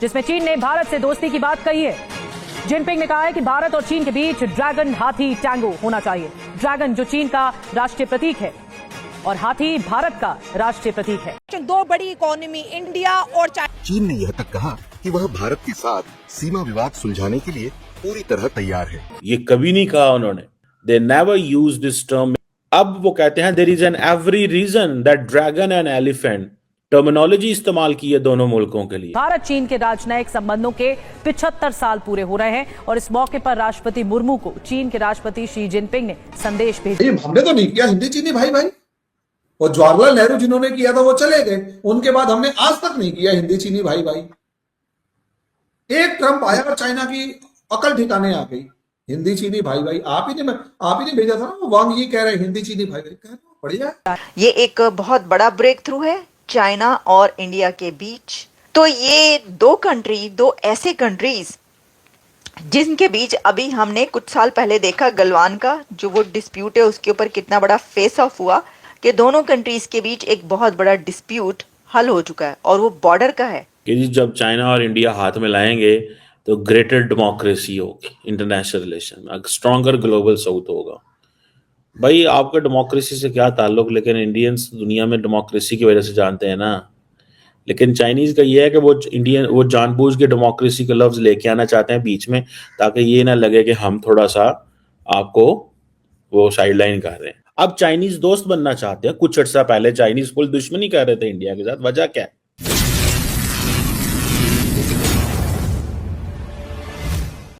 जिसमें चीन ने भारत से दोस्ती की बात कही है। जिनपिंग ने कहा है कि भारत और चीन के बीच ड्रैगन हाथी टैंगो होना चाहिए। ड्रैगन जो चीन का राष्ट्रीय प्रतीक है और हाथी भारत का राष्ट्रीय प्रतीक है। दो बड़ी इकोनॉमी इंडिया और चाइना। चीन ने यह तक कहा कि वह भारत के साथ सीमा विवाद सुलझाने के लिए पूरी तरह तैयार है। ये कभी नहीं कहा उन्होंने, they never use this term. अब वो कहते हैं there is an every reason that dragon and elephant terminology इस्तेमाल की है दोनों मुल्कों के लिए। भारत चीन के राजनयिक संबंधों के 75 साल पूरे हो रहे हैं और इस मौके पर राष्ट्रपति मुर्मू को चीन के राष्ट्रपति शी जिनपिंग ने संदेश भेजा। हमने तो नहीं किया हिंदी चीनी भाई भाई, और जवाहरलाल नेहरू जिन्होंने किया था वो चले गए, उनके बाद हमने आज तक नहीं किया हिंदी चीनी भाई भाई। एक ट्रंप आया और चाइना की अकल ठिकाने आ गई। हिंदी चीनी भाई भाई आप ही ने भेजा था ना, वांग ये कह रहे हिंदी चीनी भाई भाई, कह रहे बढ़िया। ये एक बहुत बड़ा ब्रेक थ्रू है चाइना और इंडिया के बीच। तो ये दो ऐसे कंट्रीज जिनके बीच अभी हमने कुछ साल पहले देखा गलवान का जो वो डिस्प्यूट है उसके ऊपर कितना बड़ा फेस ऑफ हुआ कि दोनों कंट्रीज के बीच एक बहुत बड़ा डिस्प्यूट हल हो चुका है और वो बॉर्डर का है कि जब चाइना और इंडिया हाथ में लाएंगे तो ग्रेटर डेमोक्रेसी होगी इंटरनेशनल रिलेशन में, स्ट्रॉन्गर ग्लोबल साउथ होगा। भाई आपका डेमोक्रेसी से क्या ताल्लुक, लेकिन इंडियंस दुनिया में डेमोक्रेसी की वजह से जानते हैं ना। लेकिन चाइनीज का ये है कि वो जानबूझ के डेमोक्रेसी का लफ्ज लेके आना चाहते हैं बीच में, ताकि ये ना लगे कि हम थोड़ा सा आपको वो साइडलाइन कर रहे हैं। अब चाइनीज दोस्त बनना चाहते हैं। कुछ अर्सा पहले चाइनीज फुल दुश्मनी कर रहे थे इंडिया के साथ, वजह क्या है?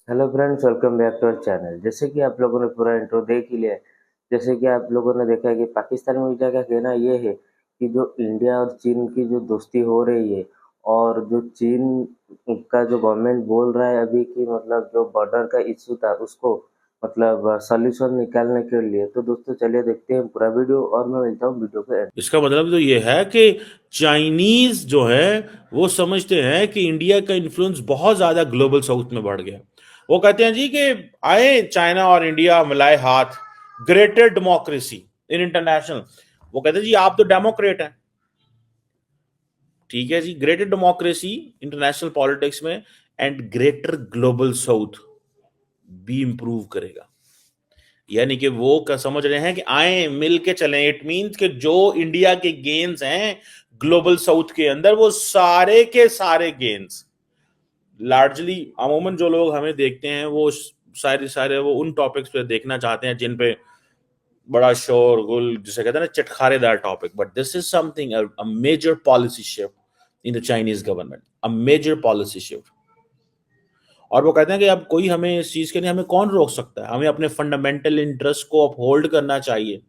Hello friends, welcome back to our channel. जैसे कि आप लोगों ने पूरा इंट्रो देख ही लिया, जैसे कि आप लोगों ने देखा कि पाकिस्तान मीडिया का कहना ये है कि जो इंडिया और चीन की जो दोस्ती हो रही है और जो चीन का जो गवर्नमेंट बोल रहा है अभी कि मतलब जो बॉर्डर का इशू था उसको मतलब सॉल्यूशन निकालने के लिए। तो दोस्तों चलिए देखते हैं पूरा वीडियो और मैं मिलता हूँ वीडियो के एंड। इसका मतलब तो ये है कि चाइनीज जो है वो समझते हैं कि इंडिया का इन्फ्लुएंस बहुत ज्यादा ग्लोबल साउथ में बढ़ गया। वो कहते हैं जी कि आए चाइना और इंडिया मिलाए हाथ, ग्रेटर डेमोक्रेसी इन इंटरनेशनल। वो कहते हैं जी आप तो डेमोक्रेट हैं, ठीक है जी, ग्रेटर डेमोक्रेसी इंटरनेशनल पॉलिटिक्स में एंड ग्रेटर ग्लोबल साउथ भी इंप्रूव करेगा। यानी कि वो क्या समझ रहे हैं कि आए मिल के चलें। इट मीन्स कि जो इंडिया के गेन्स हैं ग्लोबल साउथ के अंदर वो सारे के सारे गेन्स लार्जली अमूमन जो लोग हमें देखते हैं वो सारे वो उन टॉपिक्स पे देखना चाहते हैं जिन पे बड़ा शोर गुल, जिसे कहते हैं ना चटखारेदार topic. But this is something a major policy shift in the Chinese government, a major policy shift. और वो कहते हैं कि अब कोई हमें इस चीज के लिए हमें कौन रोक सकता है, हमें अपने फंडामेंटल इंटरेस्ट को अपहोल्ड करना चाहिए।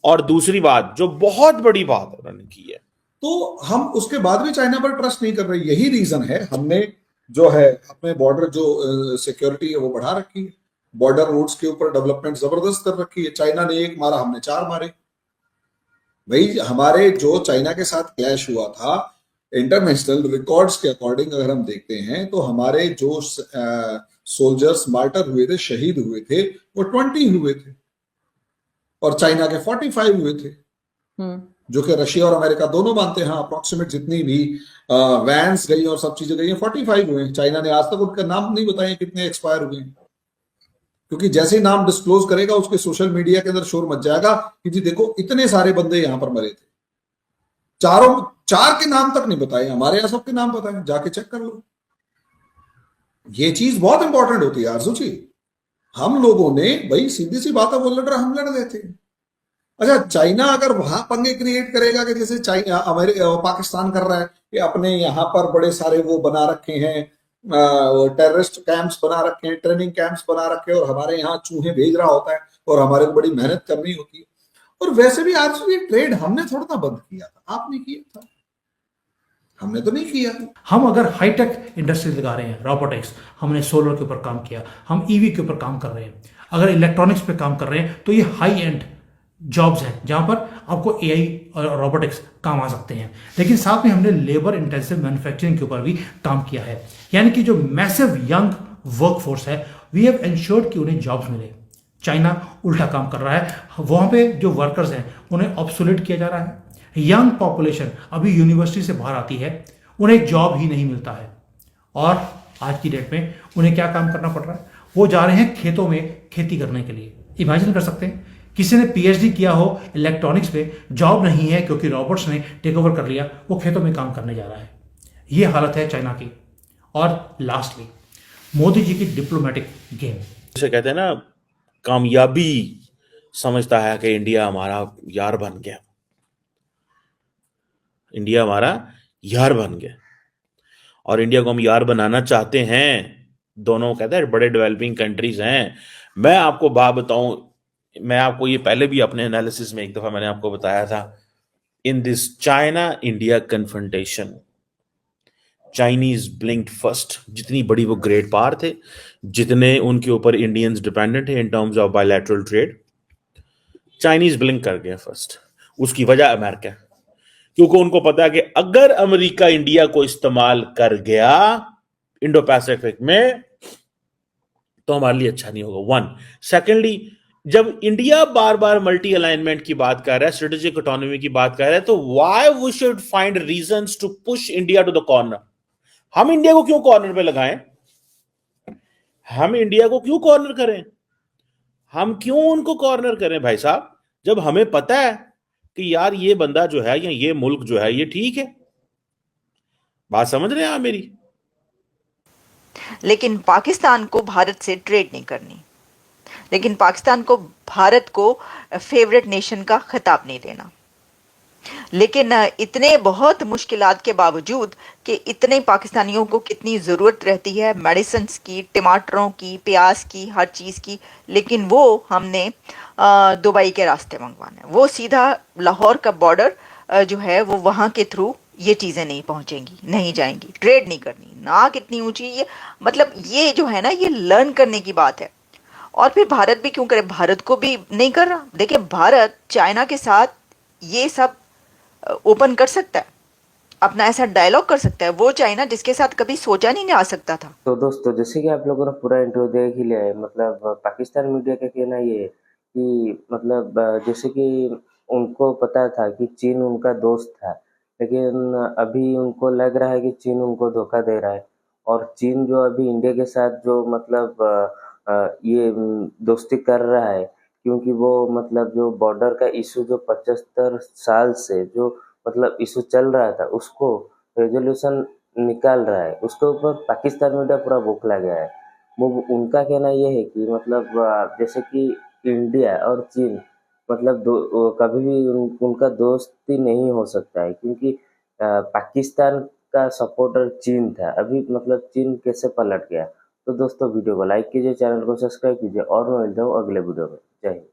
और दूसरी बात जो बहुत बड़ी बात उन्होंने की है, तो हम उसके बाद भी चाइना पर ट्रस्ट नहीं कर रहे। यही रीजन है हमने जो है अपने बॉर्डर जो सिक्योरिटी है वो बढ़ा रखी है, बॉर्डर रूट्स के ऊपर डेवलपमेंट जबरदस्त कर रखी है। चाइना ने एक मारा, हमने 4 मारे। भाई हमारे जो चाइना के साथ क्लैश हुआ था इंटरनेशनल रिकॉर्ड्स के अकॉर्डिंग अगर हम देखते हैं तो हमारे जो सोल्जर्स मार्टर हुए थे, शहीद हुए थे, वो 20 हुए थे और चाइना के 45 हुए थे, जो कि रशिया और अमेरिका दोनों मानते हैं। अप्रोक्सीमेट जितनी भी वैन्स गई और सब चीजें गई हैं 45 हुए हैं। चाइना ने आज तक उनका नाम नहीं बताया कितने एक्सपायर हुए हैं, क्योंकि जैसे ही नाम डिस्क्लोज करेगा उसके सोशल मीडिया के अंदर शोर मच जाएगा कि जी देखो इतने सारे बंदे यहां पर मरे थे। 4 के नाम तक नहीं बताए, हमारे यहां सबके नाम बताए, जाके चेक कर लो। ये चीज बहुत इंपॉर्टेंट होती है आरजू जी। हम लोगों ने भाई सीधी सी बात है, वो लड़ रहा हम लड़ रहे थे। अच्छा, चाइना अगर वहां पंगे क्रिएट करेगा कि जैसे चाइना पाकिस्तान कर रहा है कि अपने यहाँ पर बड़े सारे वो बना रखे हैं, टेररिस्ट कैंप्स बना रखे हैं, ट्रेनिंग कैंप्स बना रखे हैं और हमारे यहाँ चूहे भेज रहा होता है और हमारे को बड़ी मेहनत करनी होती है। और वैसे भी आज ये ट्रेड हमने थोड़ा सा बंद किया था, आपने किया था, हमने तो नहीं किया। हम अगर हाईटेक इंडस्ट्रीज लगा रहे हैं, रोबोटिक्स, हमने सोलर के ऊपर काम किया, हम ईवी के ऊपर काम कर रहे हैं, अगर इलेक्ट्रॉनिक्स पे काम कर रहे हैं तो ये हाई एंड जॉब्स हैं जहां पर आपको एआई और रोबोटिक्स काम आ सकते हैं। लेकिन साथ में हमने लेबर इंटेंसिव मैन्युफैक्चरिंग के ऊपर भी काम किया है, यानी कि जो मैसिव यंग वर्कफोर्स है वी हैव एंश्योर्ड कि उन्हें जॉब्स मिले। चाइना उल्टा काम कर रहा है, वहां पे जो वर्कर्स हैं उन्हें ऑब्सोलेट किया जा रहा है। यंग पॉपुलेशन अभी यूनिवर्सिटी से बाहर आती है, उन्हें एक जॉब ही नहीं मिलता है। और आज की डेट में उन्हें क्या काम करना पड़ रहा है, वो जा रहे हैं खेतों में खेती करने के लिए। इमेजिन कर सकते हैं किसी ने पीएचडी किया हो इलेक्ट्रॉनिक्स पे, जॉब नहीं है क्योंकि रॉबोट्स ने टेक ओवर कर लिया, वो खेतों में काम करने जा रहा है। ये हालत है चाइना की। और लास्टली मोदी जी की डिप्लोमेटिक गेम, जैसे कहते हैं ना, कामयाबी समझता है कि इंडिया हमारा यार बन गया, इंडिया हमारा यार बन गया, और इंडिया को हम यार बनाना चाहते हैं। दोनों कहते हैं बड़े डेवलपिंग कंट्रीज हैं। मैं आपको बात बताऊं, मैं आपको ये पहले भी अपने एनालिसिस में एक दफा मैंने आपको बताया था, in this China India confrontation Chinese ब्लिंक्ड first. जितनी बड़ी वो ग्रेट पावर थे, जितने उनके ऊपर इंडियंस डिपेंडेंट है in terms of bilateral trade, Chinese blink कर गया फर्स्ट। उसकी वजह अमेरिका, क्योंकि उनको पता है कि अगर अमेरिका इंडिया को इस्तेमाल कर गया इंडो पैसिफिक में तो हमारे लिए अच्छा नहीं होगा। वन, सेकेंडली, जब इंडिया बार बार मल्टी अलाइनमेंट की बात कर रहा है, स्ट्रेटेजिक इकोनॉमी की बात कर रहा है, तो why we should find reasons to push India to the corner. हम इंडिया को क्यों कॉर्नर पे लगाएं? हम इंडिया को क्यों कॉर्नर करें? हम क्यों उनको कॉर्नर करें भाई साहब, जब हमें पता है कि यार ये बंदा जो है या ये मुल्क जो है ये ठीक है। बात समझ रहे हैं आप मेरी? लेकिन पाकिस्तान को भारत से ट्रेड नहीं करनी, लेकिन पाकिस्तान को भारत को फेवरेट नेशन का खिताब नहीं देना। लेकिन इतने बहुत मुश्किलात के बावजूद कि इतने पाकिस्तानियों को कितनी ज़रूरत रहती है मेडिसिन्स की, टमाटरों की, प्याज की, हर चीज़ की, लेकिन वो हमने दुबई के रास्ते मंगवाना है। वो सीधा लाहौर का बॉर्डर जो है वो वहाँ के थ्रू ये चीज़ें नहीं पहुँचेंगी, नहीं जाएंगी। ट्रेड नहीं करनी, नाक इतनी ऊंची, ये मतलब ये जो है ना, ये लर्न करने की बात है। और फिर भारत भी क्यों करे, भारत को भी नहीं कर रहा। देखिए, भारत चाइना के साथ ये सब ओपन कर सकता है, अपना ऐसा डायलॉग कर सकता है, वो चाइना जिसके साथ कभी सोचा नहीं आ सकता था। तो दोस्तों, जैसे कि आप लोगों ने पूरा इंटरव्यू देख ही लिया है, मतलब पाकिस्तान मीडिया का कहना ये है कि मतलब जैसे कि उनको पता था कि चीन उनका दोस्त था, लेकिन अभी उनको लग रहा है कि चीन उनको धोखा दे रहा है। और चीन जो अभी इंडिया के साथ जो मतलब ये दोस्ती कर रहा है, क्योंकि वो मतलब जो बॉर्डर का इशू जो 75 साल से जो मतलब इशू चल रहा था, उसको रेजोल्यूशन निकाल रहा है। उसके ऊपर पाकिस्तान मीडिया पूरा बौखला गया है। वो उनका कहना ये है कि मतलब जैसे कि इंडिया और चीन मतलब कभी भी उनका दोस्ती नहीं हो सकता है, क्योंकि पाकिस्तान का सपोर्टर चीन था। अभी मतलब चीन कैसे पलट गया। तो दोस्तों, वीडियो को लाइक कीजिए, चैनल को सब्सक्राइब कीजिए, और मैं मिलता हूँ अगले वीडियो में। जय हिंद।